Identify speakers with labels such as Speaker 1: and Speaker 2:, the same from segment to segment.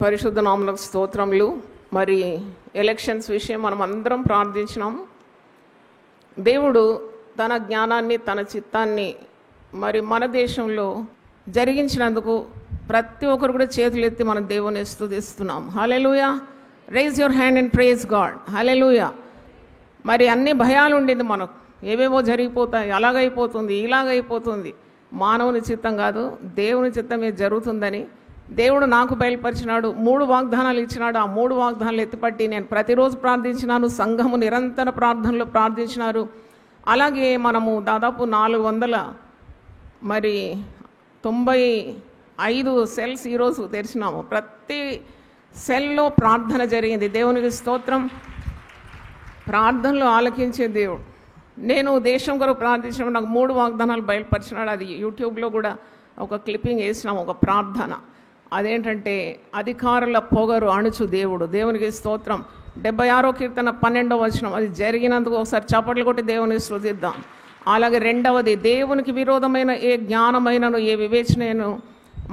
Speaker 1: పరిశుద్ధ నామమునకు స్తోత్రములు. మరి ఎలక్షన్స్ విషయం మనం అందరం ప్రార్థించినాం. దేవుడు తన జ్ఞానాన్ని, తన చిత్తాన్ని మరి మన దేశంలో జరిగించినందుకు ప్రతి ఒక్కరు కూడా చేతులెత్తి మనం దేవుని స్తుతిస్తున్నాం. Hallelujah. Raise your hand and praise God. Hallelujah. మరి అన్ని భయాలు ఉండేది మనకు, ఏవేవో జరిగిపోతాయి, అలాగైపోతుంది, ఇలాగైపోతుంది. మానవుని చిత్తం కాదు, దేవుని చిత్తమే జరుగుతుందని దేవుడు నాకు బయలుపరిచినాడు. 3 వాగ్దానాలు ఇచ్చినాడు. ఆ 3 వాగ్దానాలు ఎత్తిపట్టి నేను ప్రతిరోజు ప్రార్థించినాను. సంఘము నిరంతర ప్రార్థనలు ప్రార్థించినారు. అలాగే మనము దాదాపు 495 సెల్స్ ఈరోజు తెరిచినాము. ప్రతి సెల్లో ప్రార్థన జరిగింది. దేవునికి స్తోత్రం. ప్రార్థనలు ఆలకించే దేవుడు. నేను దేశం కొరకు ప్రార్థించినప్పుడు నాకు 3 వాగ్దానాలు బయలుపరిచినాడు. అది యూట్యూబ్లో కూడా ఒక క్లిప్పింగ్ వేసినాము, ఒక ప్రార్థన. అదేంటంటే అధికారుల పొగరు అణుచు దేవుడు. దేవునికి స్తోత్రం. 76వ కీర్తన 12వ వచనం. అది జరిగినందుకు ఒకసారి చప్పట్లు కొట్టి దేవునికి స్తుతిద్దాం. అలాగే 2వది, దేవునికి విరోధమైన ఏ జ్ఞానమైనను, ఏ వివేచనను,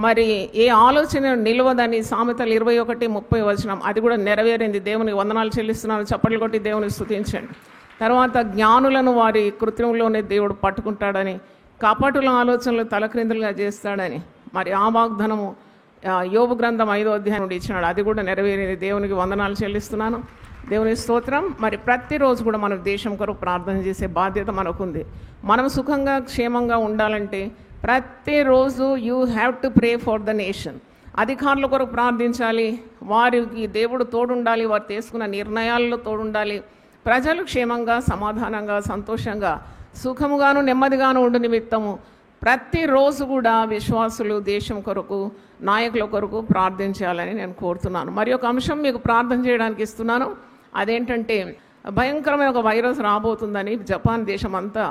Speaker 1: మరి ఏ ఆలోచన నిలవదని సామెతలు 21:30 వచనం. అది కూడా నెరవేరింది. దేవునికి వందనాలు చెల్లిస్తున్నాను. చప్పట్లు కొట్టి దేవుని స్తుతించండి. తర్వాత జ్ఞానులను వారి కృత్యంలోనే దేవుడు పట్టుకుంటాడని, కపటుల ఆలోచనలు తలక్రిందులుగా చేస్తాడని, మరి ఆ వాగ్దానము యోబు గ్రంథం 5వ అధ్యాయం నుండి ఇచ్చినాడు. అది కూడా నెరవేరింది. దేవునికి వందనాలు చెల్లిస్తున్నాను. దేవుని స్తోత్రం. మరి ప్రతిరోజు కూడా మనం దేశం కొరకు ప్రార్థన చేసే బాధ్యత మనకుంది. మనం సుఖంగా క్షేమంగా ఉండాలంటే ప్రతిరోజు you have to pray for the nation. అధికారుల కొరకు ప్రార్థించాలి. వారికి దేవుడు తోడుండాలి. వారు తీసుకున్న నిర్ణయాల్లో తోడుండాలి. ప్రజలు క్షేమంగా, సమాధానంగా, సంతోషంగా, సుఖముగాను నెమ్మదిగాను ఉండు నిమిత్తము ప్రతిరోజు కూడా విశ్వాసులు దేశం కొరకు, నాయకుల కొరకు ప్రార్థించాలని నేను కోరుతున్నాను. మరి ఒక అంశం మీకు ప్రార్థన చేయడానికి ఇస్తున్నాను. అదేంటంటే భయంకరమైన ఒక వైరస్ రాబోతుందని, జపాన్ దేశం అంతా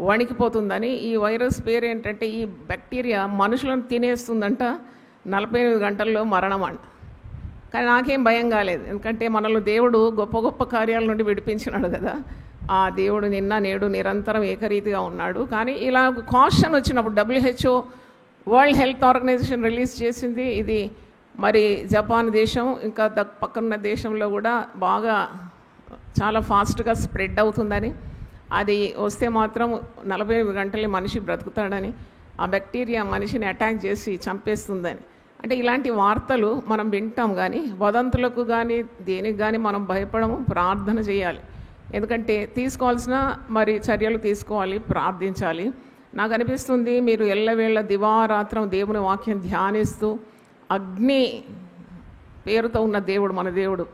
Speaker 1: వణికిపోతుందని. ఈ వైరస్ పేరు ఏంటంటే, ఈ బ్యాక్టీరియా మనుషులను తినేస్తుందంట. 48 గంటల్లో మరణం అంట. కానీ నాకేం భయం కాలేదు, ఎందుకంటే మనల్ని దేవుడు గొప్ప గొప్ప కార్యాల నుండి విడిపించినాడు కదా. ఆ దేవుడు నిన్న నేడు నిరంతరం ఏకరీతిగా ఉన్నాడు. కానీ ఇలా కాషన్ వచ్చినప్పుడు WHO, World Health Organization release చేసింది. ఇది మరి జపాన్ దేశం ఇంకా పక్కన దేశంలో కూడా బాగా చాలా ఫాస్ట్గా స్ప్రెడ్ అవుతుందని, అది వస్తే మాత్రం 48 గంటలే మనిషి బ్రతుకుతాడని, ఆ బ్యాక్టీరియా మనిషిని అటాక్ చేసి చంపేస్తుందని. అంటే ఇలాంటి వార్తలు మనం వింటాం, కానీ వదంతులకు కానీ దేనికి కానీ మనం భయపడము, ప్రార్థన చేయాలి. ఎందుకంటే తీసుకోవాల్సిన మరి చర్యలు తీసుకోవాలి, ప్రార్థించాలి. నాకు అనిపిస్తుంది మీరు ఎల్లవేళ దివారాత్రం దేవుని వాక్యం ధ్యానిస్తూ, అగ్ని పేరుతో ఉన్న దేవుడు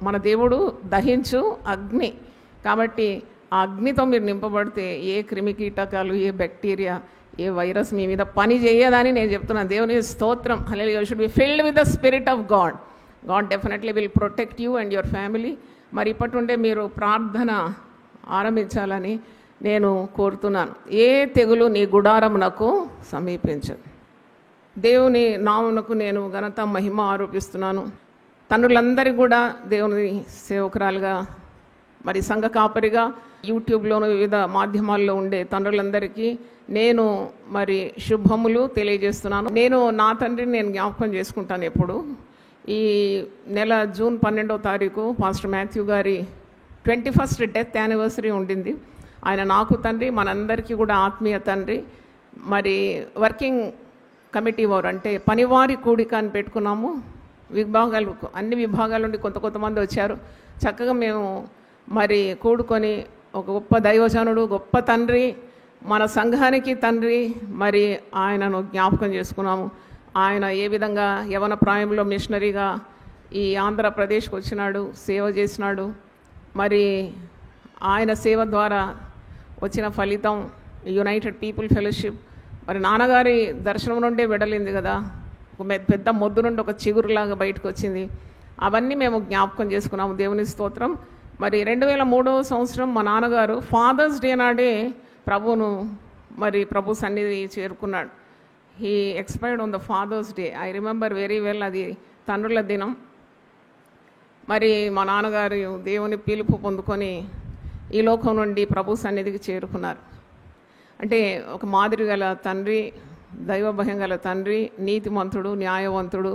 Speaker 1: మన దేవుడు దహించు అగ్ని. కాబట్టి ఆ అగ్నితో మీరు నింపబడితే ఏ క్రిమి కీటకాలు, ఏ బ్యాక్టీరియా, ఏ వైరస్ మీ మీద పని చేయదని నేను చెప్తున్నాను. దేవుని స్తోత్రం. Hallelujah. You should be filled with the spirit of God. God definitely will protect you and your family. మరి ఇప్పటి నుండే మీరు ప్రార్థన ఆరంభించాలని నేను కోరుతున్నాను. ఏ తెగులు నీ గుడారమునకు సమీపించదు. దేవుని నామమునకు నేను ఘనత మహిమ ఆరోపిస్తున్నాను. తండ్రులందరికీ కూడా దేవుని సేవకురాలుగా, మరి సంఘ కాపరిగా, యూట్యూబ్లోను వివిధ మాధ్యమాల్లో ఉండే తండ్రులందరికీ నేను మరి శుభములు తెలియజేస్తున్నాను. నేను నా తండ్రిని నేను జ్ఞాపకం చేసుకుంటాను ఎప్పుడు. ఈ నెల జూన్ 12వ తారీఖు పాస్టర్ మాథ్యూ గారి 21st డెత్ యానివర్సరీ ఉండింది. ఆయన నాకు తండ్రి, మనందరికీ కూడా ఆత్మీయ తండ్రి. మరి వర్కింగ్ కమిటీ వారు, అంటే పనివారి కూడిక అని పెట్టుకున్నాము. అన్ని విభాగాల నుండి కొంతమంది వచ్చారు. చక్కగా మేము మరి కూడుకొని ఒక గొప్ప దైవజనుడు, గొప్ప తండ్రి, మన సంఘానికి తండ్రి, మరి ఆయనను జ్ఞాపకం చేసుకున్నాము. ఆయన ఏ విధంగా యవన ప్రాయంలో మిషనరీగా ఈ ఆంధ్రప్రదేశ్కి వచ్చినాడు, సేవ చేసినాడు. మరి ఆయన సేవ ద్వారా వచ్చిన ఫలితం యునైటెడ్ పీపుల్ ఫెలోషిప్. మరి నాన్నగారి దర్శనం నుండే వెడలింది కదా, ఒక పెద్ద మొద్దు నుండి ఒక చిగురులాగా బయటకు వచ్చింది. అవన్నీ మేము జ్ఞాపకం చేసుకున్నాము. దేవుని స్తోత్రం. మరి 2003వ సంవత్సరం మా నాన్నగారు ఫాదర్స్ డే నాడే ప్రభు సన్నిధి చేరుకున్నాడు. He expired on the father's day. I remember very well. అది తండ్రుల దినం. మరి మా నాన్నగారు దేవుని పిలుపు పొందుకొని ఈ లోకం నుండి ప్రభు సన్నిధికి చేరుకున్నారు. అంటే ఒక మాదిరి గల తండ్రి, దైవభయం గల తండ్రి, నీతిమంతుడు, న్యాయవంతుడు,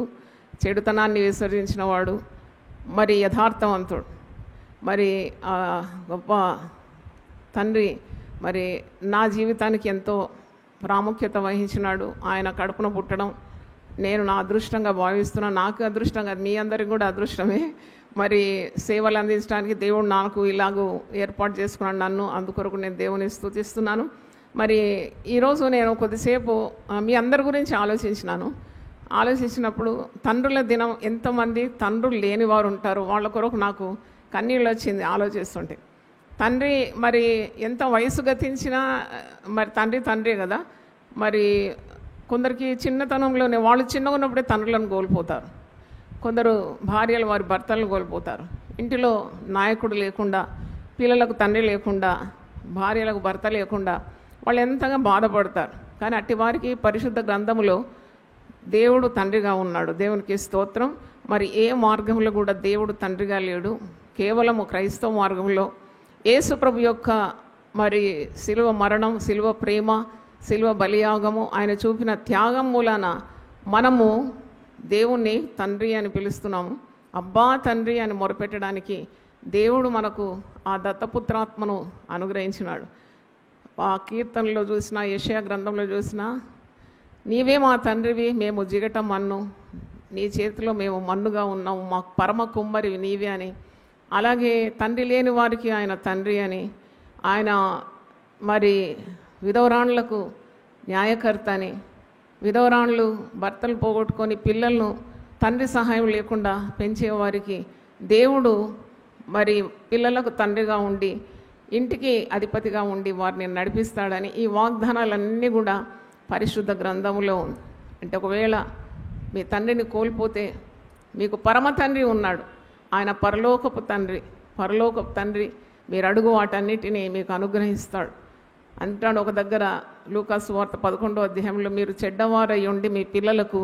Speaker 1: చెడుతనాన్ని విసర్జించిన వాడు, మరి యథార్థవంతుడు, మరి ఆ గొప్ప తండ్రి మరి నా జీవితానికి ఎంతో ప్రాముఖ్యత వహించినాడు. ఆయన కడుపున పుట్టడం నేను నా అదృష్టంగా భావిస్తున్నాను. నాకు అదృష్టం కాదు, మీ అందరికి కూడా అదృష్టమే. మరి సేవలు అందించడానికి దేవుడు నాకు ఇలాగూ ఏర్పాటు చేసుకున్నాడు నన్ను. అందుకొరకు నేను దేవుని స్తుతిస్తున్నాను. మరి ఈరోజు నేను కొద్దిసేపు మీ అందరి గురించి ఆలోచించినప్పుడు తండ్రుల దినం, ఎంతమంది తండ్రులు లేని వారు ఉంటారు, వాళ్ళ కొరకు నాకు కన్నీళ్ళు వచ్చింది ఆలోచిస్తుంటే. తండ్రి మరి ఎంత వయసు గతించినా మరి తండ్రి కదా. మరి కొందరికి చిన్నతనంలోనే వాళ్ళు చిన్నగా ఉన్నప్పుడే తండ్రులను కోల్పోతారు. కొందరు భార్యలు వారి భర్తలను కోల్పోతారు. ఇంటిలో నాయకుడు లేకుండా, పిల్లలకు తండ్రి లేకుండా, భార్యలకు భర్త లేకుండా వాళ్ళు ఎంతగా బాధపడతారు. కానీ అట్టి వారికి పరిశుద్ధ గ్రంథములో దేవుడు తండ్రిగా ఉన్నాడు. దేవునికి స్తోత్రం. మరి ఏ మార్గంలో కూడా దేవుడు తండ్రిగా లేడు. కేవలము క్రైస్తవ మార్గంలో యేసు ప్రభు యొక్క మరి శిలువ మరణం, శిలువ ప్రేమ, శిలువ బలియాగము, ఆయన చూపిన త్యాగం మూలాన మనము దేవుణ్ణి తండ్రి అని పిలుస్తున్నాము. అబ్బా తండ్రి అని మొరపెట్టడానికి దేవుడు మనకు ఆ దత్తపుత్రాత్మను అనుగ్రహించినాడు. ఆ కీర్తనలో చూసినా, యెషయా గ్రంథంలో చూసినా, నీవే మా తండ్రివి, మేము జిగట మన్ను, నీ చేతిలో మేము మన్నుగా ఉన్నాము, మా పరమ కుమ్మరివి నీవే అని. అలాగే తండ్రి లేని వారికి ఆయన తండ్రి అని, ఆయన మరి విధవరాణులకు న్యాయకర్త అని, విధవరాణులు భర్తలు పోగొట్టుకొని పిల్లలను తండ్రి సహాయం లేకుండా పెంచేవారికి దేవుడు మరి పిల్లలకు తండ్రిగా ఉండి ఇంటికి అధిపతిగా ఉండి వారిని నడిపిస్తాడని ఈ వాగ్దానాలన్నీ కూడా పరిశుద్ధ గ్రంథములో ఉంది. అంటే ఒకవేళ మీ తండ్రిని కోల్పోతే మీకు పరమ తండ్రి ఉన్నాడు. ఆయన పరలోకపు తండ్రి మీరు అడుగు వాటన్నిటినీ మీకు అనుగ్రహిస్తాడు అంటాడు. ఒక దగ్గర లూకాసు వార్త 11వ అధ్యాయంలో, మీరు చెడ్డవారై ఉండి మీ పిల్లలకు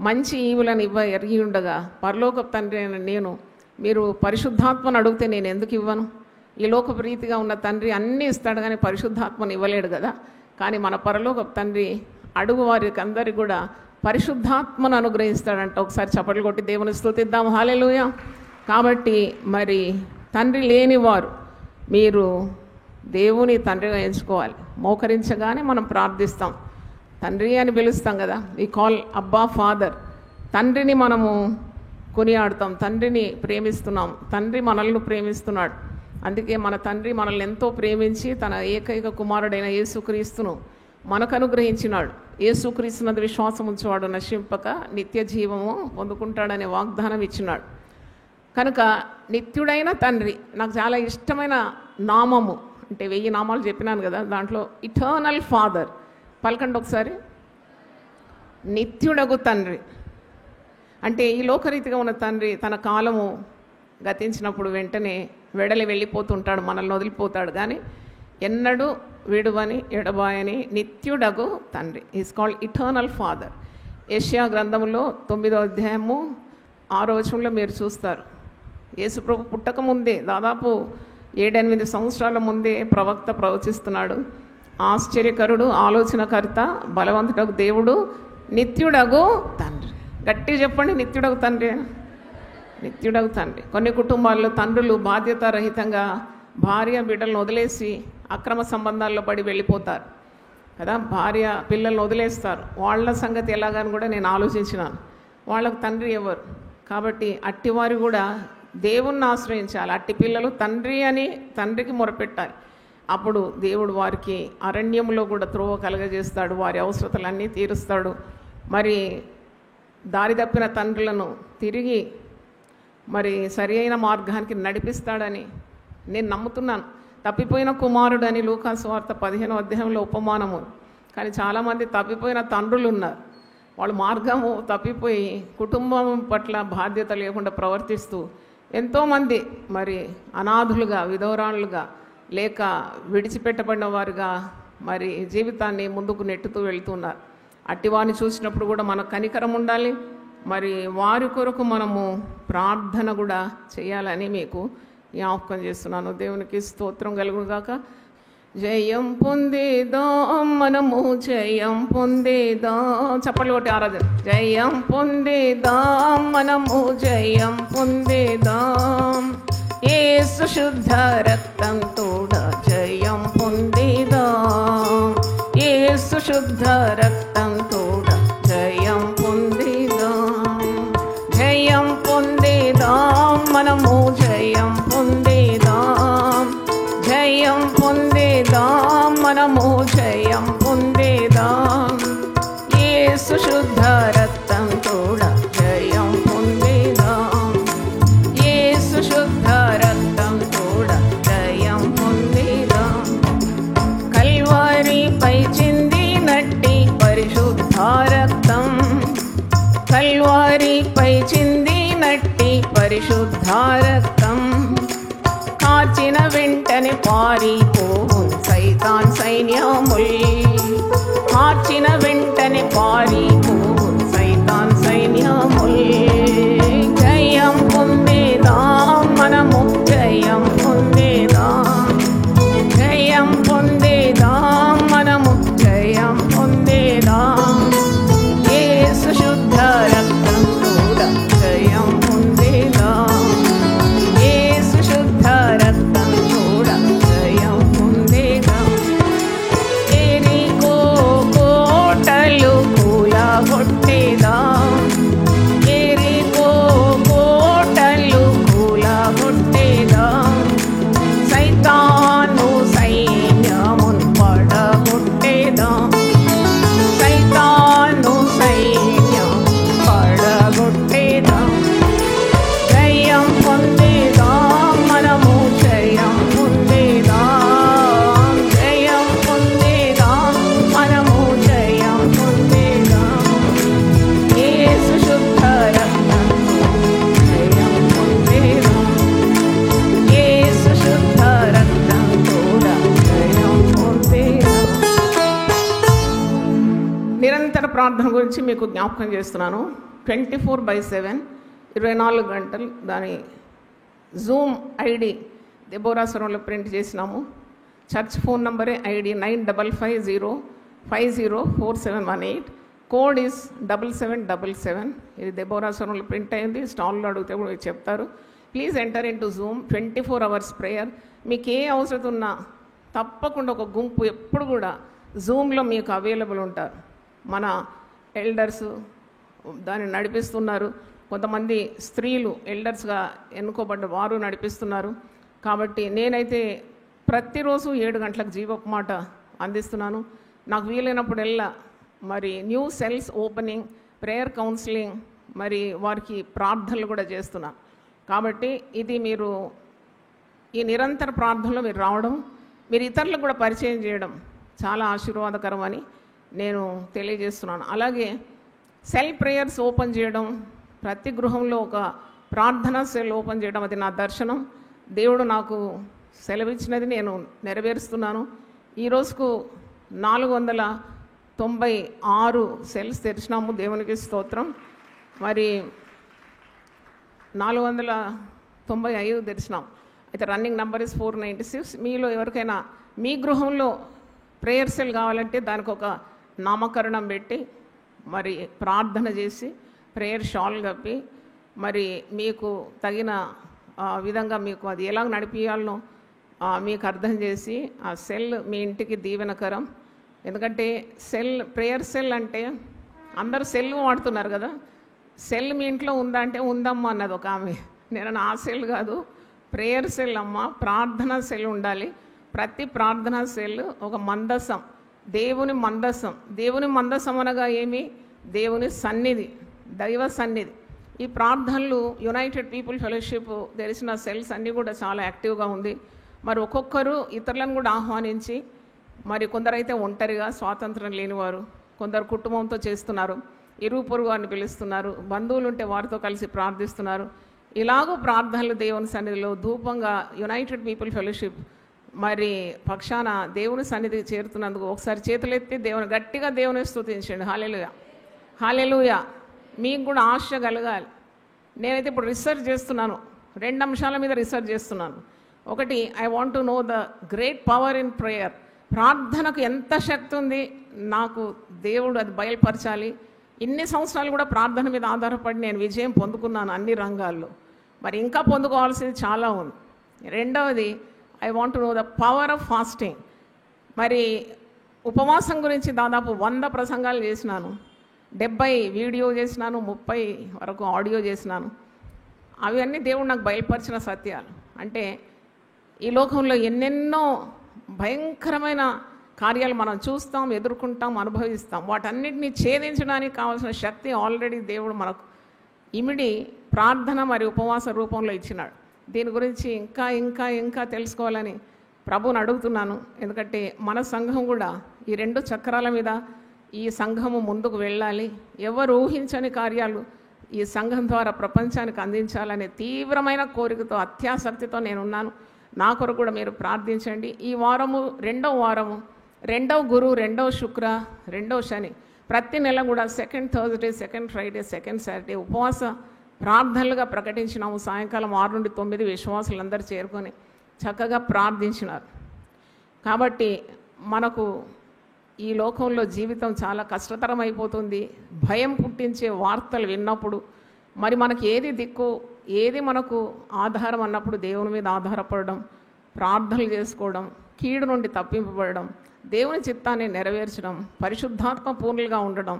Speaker 1: మంచి ఈవులను ఎరిగి ఉండగా పరలోకపు తండ్రి అయిన నేను, మీరు పరిశుద్ధాత్మను అడిగితే నేను ఎందుకు ఇవ్వను? ఈ లోకపు రీతిగా ఉన్న తండ్రి అన్నీ ఇస్తాడు కానీ పరిశుద్ధాత్మను ఇవ్వలేడు కదా. కానీ మన పరలోకపు తండ్రి అడుగు వారికి అందరికీ కూడా పరిశుద్ధాత్మను అనుగ్రహిస్తాడంట. ఒకసారి చప్పట్లు కొట్టి దేవుని స్తుతిద్దాం. హల్లెలూయా. కాబట్టి మరి తండ్రి లేనివారు మీరు దేవుని తండ్రిగా ఎంచుకోవాలి. మోకరించగానే మనం ప్రార్థిస్తాం, తండ్రి అని పిలుస్తాం కదా. ఈ కాల్ అబ్బా ఫాదర్. తండ్రిని మనము కొనియాడుతాం, తండ్రిని ప్రేమిస్తున్నాం, తండ్రి మనల్ని ప్రేమిస్తున్నాడు. అందుకే మన తండ్రి మనల్ని ఎంతో ప్రేమించి తన ఏకైక కుమారుడైన యేసుక్రీస్తును మనకు అనుగ్రహించినాడు. యేసుక్రీస్తునందు విశ్వాసం ఉంచేవాడు నశింపక నిత్య జీవము పొందుకుంటాడనే వాగ్దానం ఇచ్చినాడు. కనుక నిత్యుడైన తండ్రి నాకు చాలా ఇష్టమైన నామము. అంటే 1000 నామాలు చెప్పినాను కదా, దాంట్లో ఇటర్నల్ ఫాదర్ పలకండి ఒకసారి. నిత్యుడగు తండ్రి అంటే ఈ లోకరీతిగా ఉన్న తండ్రి తన కాలము గతించినప్పుడు వెంటనే వెడలి వెళ్ళిపోతుంటాడు, మనల్ని వదిలిపోతాడు. కానీ ఎన్నడూ విడువని ఎడబాయని నిత్యుడగు తండ్రి ఈజ్ కాల్డ్ ఇటర్నల్ ఫాదర్. యెషయా గ్రంథంలో 9వ అధ్యాయము 6వ వచనంలో మీరు చూస్తారు. యేసుప్రభు పుట్టక ముందే దాదాపు 7-8 సంవత్సరాల ముందే ప్రవక్త ప్రవచిస్తున్నాడు. ఆశ్చర్యకరుడు, ఆలోచనకర్త, బలవంతుడగు దేవుడు, నిత్యుడగు తండ్రి. గట్టి చెప్పండి, నిత్యుడగు తండ్రి. నిత్యుడగు తండ్రి. కొన్ని కుటుంబాల్లో తండ్రులు బాధ్యతారహితంగా భార్య బిడ్డలను వదిలేసి అక్రమ సంబంధాల్లో పడి వెళ్ళిపోతారు కదా. భార్య పిల్లల్ని వదిలేస్తారు. వాళ్ళ సంగతి ఎలాగని కూడా నేను ఆలోచించినాను. వాళ్ళకు తండ్రి ఎవరు? కాబట్టి అట్టివారు కూడా దేవుణ్ణి ఆశ్రయించాలి. అట్టి పిల్లలు తండ్రికి మొరపెట్టాలి. అప్పుడు దేవుడు వారికి అరణ్యంలో కూడా త్రోవ కలగజేస్తాడు, వారి అవసరతలన్నీ తీరుస్తాడు. మరి దారి తప్పిన తండ్రులను తిరిగి మరి సరి అయిన మార్గానికి నడిపిస్తాడని నేను నమ్ముతున్నాను. తప్పిపోయిన కుమారుడు అని లూకాసు వార్త 15వ అధ్యాయంలో ఉపమానము. కానీ చాలామంది తప్పిపోయిన తండ్రులు ఉన్నారు. వాళ్ళు మార్గము తప్పిపోయి కుటుంబం పట్ల బాధ్యత లేకుండా ప్రవర్తిస్తూ ఎంతోమంది మరి అనాథులుగా, విధవరాళ్ళుగా, లేక విడిచిపెట్టబడిన వారుగా మరి జీవితాన్ని ముందుకు నెట్టుతూ వెళ్తున్నారు. అట్టివారిని చూసినప్పుడు కూడా మనకు కనికరం ఉండాలి. మరి వారి కొరకు మనము ప్రార్థన కూడా చేయాలని మీకు జ్ఞాపకం చేస్తున్నాను. దేవునికి స్తోత్రం కలుగుగాక. జయం పొందేదాం మనము, జయం పొందేదాం. చప్పట్లు కొట్టి ఆరాధన. జయం పొందేదాం మనము, జయం పొందేదాం. యేసు శుద్ధ రక్తం తోడ జయం పొందేదాం. యేసు శుద్ధ రక్తం తోడ జయం పొందేదాం. జయం పొందేదాం మనము, జయం పొందేదాం. జయం పొందేదాం మనము, జయం పొందేదాం. యేసు శుద్ధ రక్తం తోడ జయం పొందేదాం. యేసు శుద్ధ రక్తం తోడ జయం పొందేదాం. కల్వారిపై చిందినట్టి పరిశుద్ధ రక్తం, కల్వారిపై చిందినట్టి పరిశుద్ధ రక్తం. కాచిన వెంటనే పారిపోవు సైతాన్ సైన్యముల్, కాచిన వెంటనే పారిపోవు సైతాన్ సైన్యముల్. జయం పొందేదాం మనము, జయం పొందేదాం. జయం పొందేదాం మనము, జయం పొందేదాం. యేసు శుద్ధ రక్తం తోడ జయం పొందేదాం. యేసు శుద్ధ రక్తం తోడ జయం పొందేదాం. ఎరికో కోటలు కూలగొట్టేదాం. ఎరికో కోటలు కూలగొట్టేదాం. సైతాను సైన్యమున్ పడగొట్టేదాం. సైతాను సైన్యం పడగొట్టేదాం. జయం పొందేదాం మనము, జయం పొందేదాం. జయం పొందేదాం మనము, జయం పొందేదాం. యేసు శుద్ధ రక్తం జయం పొందేదాం. యేసు శుద్ధ రక్తం తోడ జయం పొందేదాం. నిరంతర ప్రార్థన గురించి మీకు జ్ఞాపకం చేస్తున్నాను. 24/7 24 గంటలు దాని జూమ్ ఐడి దెబోరాస్వరంలో ప్రింట్ చేసినాము. చర్చ్ ఫోన్ నంబరే ఐడి 9550504718. Code is 7777. ఇది దెబోరాస్వరంలో ప్రింట్ అయింది. స్టాల్లో అడిగితే కూడా చెప్తారు. Please enter in to Zoom. 24 hours prayer. మీకు ఏ అవసరం ఉన్నా తప్పకుండా ఒక గుంపు ఎప్పుడు కూడా జూమ్లో మీకు అవైలబుల్ ఉంటారు. మన ఎల్డర్స్ దాన్ని నడిపిస్తున్నారు. కొంతమంది స్త్రీలు ఎల్డర్స్గా ఎన్నుకోబడ్డ వారు నడిపిస్తున్నారు. కాబట్టి నేనైతే ప్రతిరోజు 7 గంటలకు జీవపు మాట అందిస్తున్నాను. నాకు వీలైనప్పుడల్లా మరి new cells opening, prayer counselling, మరి వారికి ప్రార్థనలు కూడా చేస్తున్నాను. కాబట్టి ఇది మీరు ఈ నిరంతర ప్రార్థనలో మీరు రావడం, మీరు ఇతరులకు కూడా పరిచయం చేయడం చాలా ఆశీర్వాదకరం అని నేను తెలియజేస్తున్నాను. అలాగే సెల్ ప్రేయర్స్ ఓపెన్ చేయడం, ప్రతి గృహంలో ఒక ప్రార్థనా సెల్ ఓపెన్ చేయడం, అది నా దర్శనం. దేవుడు నాకు సెలవిచ్చినది నేను నెరవేరుస్తున్నాను. ఈ రోజుకు 496 సెల్స్ తెరిచినాము. దేవునికి స్తోత్రం. మరి 495 తెరిచినాం. అయితే రన్నింగ్ నెంబర్ ఇస్ 496. మీలో ఎవరికైనా మీ గృహంలో ప్రేయర్ సెల్ కావాలంటే దానికి ఒక నామకరణం పెట్టి మరి ప్రార్థన చేసి ప్రేయర్ షాల్ కప్పి మరి మీకు తగిన విధంగా మీకు అది ఎలా నడిపించాలనో మీకు అర్థం చేసి ఆ సెల్ మీ ఇంటికి దీవెనకరం. ఎందుకంటే ప్రేయర్ సెల్ అంటే అందరూ సెల్ వాడుతున్నారు కదా. సెల్ మీ ఇంట్లో ఉందా అంటే ఉందమ్మా అన్నది ఒక ఆమె. నేను ఆ సెల్ కాదు, ప్రేయర్ సెల్ అమ్మ, ప్రార్థనా సెల్ ఉండాలి. ప్రతి ప్రార్థనా సెల్ ఒక మందసం, దేవుని మందసం. దేవుని మందసం అనగా ఏమి? దేవుని సన్నిధి, దైవ సన్నిధి. ఈ ప్రార్థనలు యునైటెడ్ పీపుల్ ఫెలోషిప్ తెలిసిన సెల్స్ అన్నీ కూడా చాలా యాక్టివ్గా ఉంది. మరి ఒక్కొక్కరు ఇతరులను కూడా ఆహ్వానించి, మరి కొందరైతే ఒంటరిగా స్వాతంత్రం లేనివారు, కొందరు కుటుంబంతో చేస్తున్నారు, ఇరుగు పొరుగు వారిని పిలుస్తున్నారు, బంధువులు ఉంటే వారితో కలిసి ప్రార్థిస్తున్నారు. ఇలాగూ ప్రార్థనలు దేవుని సన్నిధిలో ధూపంగా యునైటెడ్ పీపుల్ ఫెలోషిప్ మరి పక్షాన దేవుని సన్నిధికి చేరుతున్నందుకు ఒకసారి చేతులెత్తి గట్టిగా దేవుని స్తుతించండి. హల్లెలూయా, హల్లెలూయా. మీకు కూడా ఆశ కలగాలి. నేనైతే ఇప్పుడు రీసెర్చ్ చేస్తున్నాను, 2 అంశాల మీద రీసెర్చ్ చేస్తున్నాను. ఒకటి, I want to know the great power in prayer. ప్రార్థనకు ఎంత శక్తి ఉంది నాకు దేవుడు అది బయలుపరచాలి. ఇన్ని సంవత్సరాలు కూడా ప్రార్థన మీద ఆధారపడి నేను విజయం పొందుకున్నాను అన్ని రంగాల్లో. మరి ఇంకా పొందుకోవాల్సింది చాలా ఉంది. రెండవది, I want to know the power of fasting. మరి ఉపవాసం గురించి దాదాపు 100 ప్రసంగాలు చేసినాను, 70 వీడియో చేసినాను, 30 వరకు ఆడియో చేసినాను. అవన్నీ దేవుడు నాకు బయలుపరిచిన సత్యాలు. అంటే ఈ లోకంలో ఎన్నెన్నో భయంకరమైన కార్యాలు మనం చూస్తాం, ఎదుర్కొంటాం, అనుభవిస్తాం. వాటన్నిటిని ఛేదించడానికి కావాల్సిన శక్తి ఆల్రెడీ దేవుడు మనకు ఇమిడి ప్రార్థన మరియు ఉపవాస రూపంలో ఇచ్చినాడు. దీని గురించి ఇంకా ఇంకా ఇంకా తెలుసుకోవాలని ప్రభువుని అడుగుతున్నాను. ఎందుకంటే మన సంఘం కూడా ఈ 2 చక్రాల మీద ఈ సంఘము ముందుకు వెళ్ళాలి. ఎవరు ఊహించని కార్యాలు ఈ సంఘం ద్వారా ప్రపంచానికి అందించాలనే తీవ్రమైన కోరికతో, అత్యాసక్తితో నేనున్నాను. నా కొరకు కూడా మీరు ప్రార్థించండి. ఈ వారము 2వ వారము, 2వ గురు, 2వ శుక్ర, 2వ శని, ప్రతి నెల కూడా 2nd Thursday, 2nd Friday, 2nd Saturday ఉపవాస ప్రార్థనలుగా ప్రకటించినాము. సాయంకాలం 6 నుండి 9 విశ్వాసులందరూ చేరుకొని చక్కగా ప్రార్థించినారు. కాబట్టి మనకు ఈ లోకంలో జీవితం చాలా కష్టతరం అయిపోతుంది. భయం పుట్టించే వార్తలు విన్నప్పుడు మరి మనకి ఏది దిక్కు, ఏది మనకు ఆధారం అన్నప్పుడు దేవుని మీద ఆధారపడడం, ప్రార్థనలు చేసుకోవడం, కీడు నుండి తప్పింపబడడం, దేవుని చిత్తాన్ని నెరవేర్చడం, పరిశుద్ధాత్మ పూర్ణులుగా ఉండడం,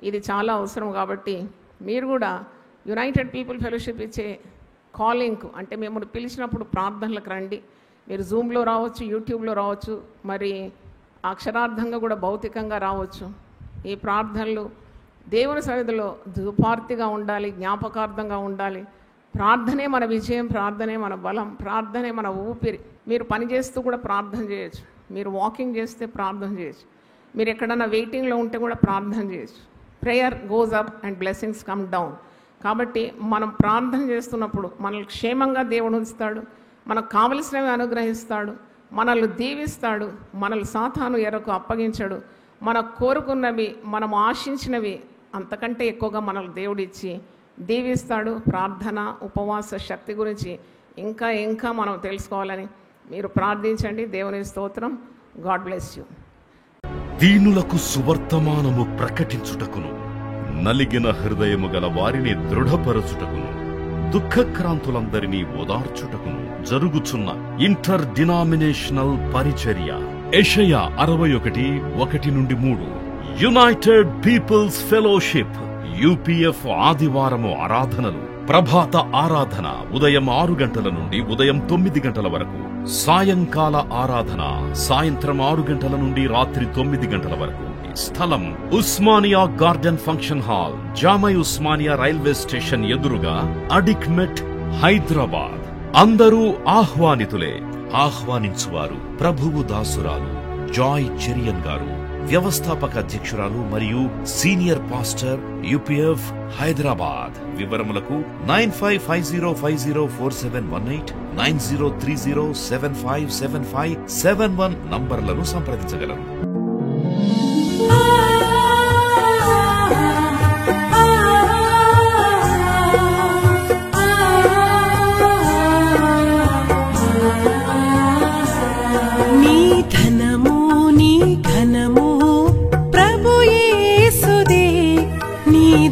Speaker 1: ఇది చాలా అవసరం. కాబట్టి మీరు కూడా యునైటెడ్ పీపుల్ ఫెలోషిప్ ఇచ్చే కాలింగ్కు, అంటే మిమ్మల్ని పిలిచినప్పుడు ప్రార్థనలకు రండి. మీరు జూమ్లో రావచ్చు, యూట్యూబ్లో రావచ్చు, మరి అక్షరార్థంగా కూడా భౌతికంగా రావచ్చు. ఈ ప్రార్థనలు దేవుని సన్నిధిలో దుపార్తిగా ఉండాలి, జ్ఞాపకార్థంగా ఉండాలి. ప్రార్థనే మన విజయం, ప్రార్థనే మన బలం, ప్రార్థనే మన ఊపిరి. మీరు పని చేస్తూ కూడా ప్రార్థన చేయొచ్చు, మీరు వాకింగ్ చేస్తే ప్రార్థన చేయొచ్చు, మీరు ఎక్కడన్నా వెయిటింగ్లో ఉంటే కూడా ప్రార్థన చేయొచ్చు. Prayer goes up and blessings come down. కాబట్టి మనం ప్రార్థన చేస్తున్నప్పుడు మనల్ని క్షేమంగా దేవుడు ఉంచుతాడు, మనకు కావలసినవి అనుగ్రహిస్తాడు, మనల్ని దీవిస్తాడు, మనల్ని సాతాను ఎరకు అప్పగించడు. మనం కోరుకున్నవి, మనం ఆశించినవి అంతకంటే ఎక్కువగా మనల్ని దేవుడిచ్చి దీవిస్తాడు. ప్రార్థన, ఉపవాస శక్తి గురించి ఇంకా ఇంకా మనం తెలుసుకోవాలని మీరు ప్రార్థించండి. దేవుని స్తోత్రం. God bless you.
Speaker 2: దీనులకు సువర్తమానము ప్రకటించుటకును, నలిగిన హృదయము గల వారిని దృఢపరచుటకును, దుఃఖక్రాంతులందరినీ ఓదార్చుటకును జరుగుచున్న ఇంటర్ డినామినేషనల్ పరిచర్య. యెషయా 61:1-3. యునైటెడ్ పీపుల్స్ ఫెలోషిప్ యూపీఎఫ్ ఆదివారము ఆరాధనలు. ప్రభాత ఆరాధన ఉదయం 6 గంటల నుండి ఉదయం 9 గంటల వరకు. సాయంకాల ఆరాధన సాయంత్రం 6 గంటల నుండి రాత్రి 9 గంటల వరకు. స్థలం Osmania garden function hall, జామై Osmania railway station ఎదురుగా, అడిక్మెట్, హైదరాబాద్. అందరూ ఆహ్వానితులే. ఆహ్వానించువారు ప్రభువు దాసురాలు జాయ్ చెరియన్ గారు, వ్యవస్థాపక అధ్యక్షురాలు మరియు సీనియర్ పాస్టర్ యూపీఎఫ్ హైదరాబాద్. వివరములకు 9550504718, 9030757571 నంబర్లను సంప్రదించగలరు.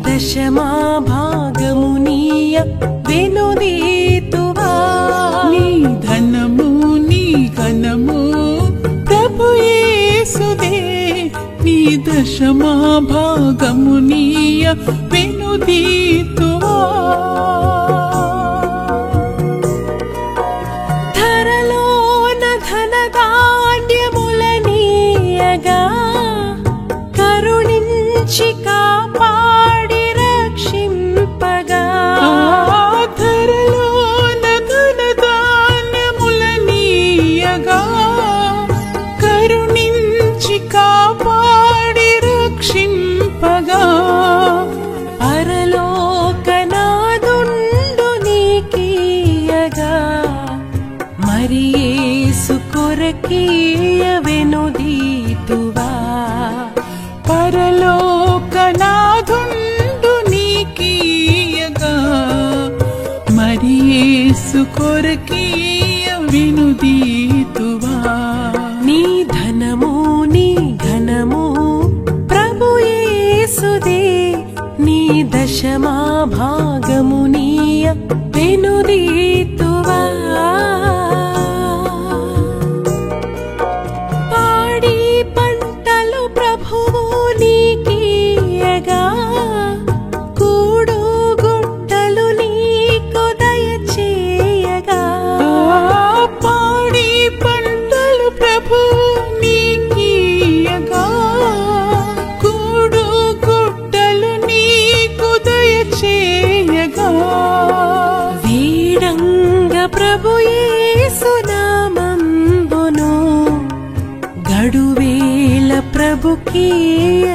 Speaker 3: దశమా భాగమునీయ వెనుదీతువా. నీ ధనము నీ ఘనము ప్రభు యేసుదే, నీ దశమా భాగమునీయ వెనుదీతువా. ధరలోన ధనధాన్యములనీయగా కరుణించి కాపాడి రక్షింపగా. ధరలోన ధనధాన్యములనీయగా కరుణించి కాపాడి రక్షింపగా. పరలోకనాదుండు నీకీయగా మరి యేసు కొరకీయ వెనుదీతువా. పరలోకనాదుండు నీకీయగా మరి యేసు యేసు కొరకీయ వినుదీతువా నీ ధనము నీ ఘనము ప్రభు యేసుదే నీ దశమా భాగము నీయ వినుదీతువా పాడి పంటలు ప్రభువు నీకీయగా కూడు గుట్టలు నీకు దయచేయగా పాడి పంటలు ప్రభువు నీకీయగా కూడు గుట్టలు నీకు దయచేయగా వీడంగ ప్రభు యేసు నామంబును గడువేల ప్రభుకీయ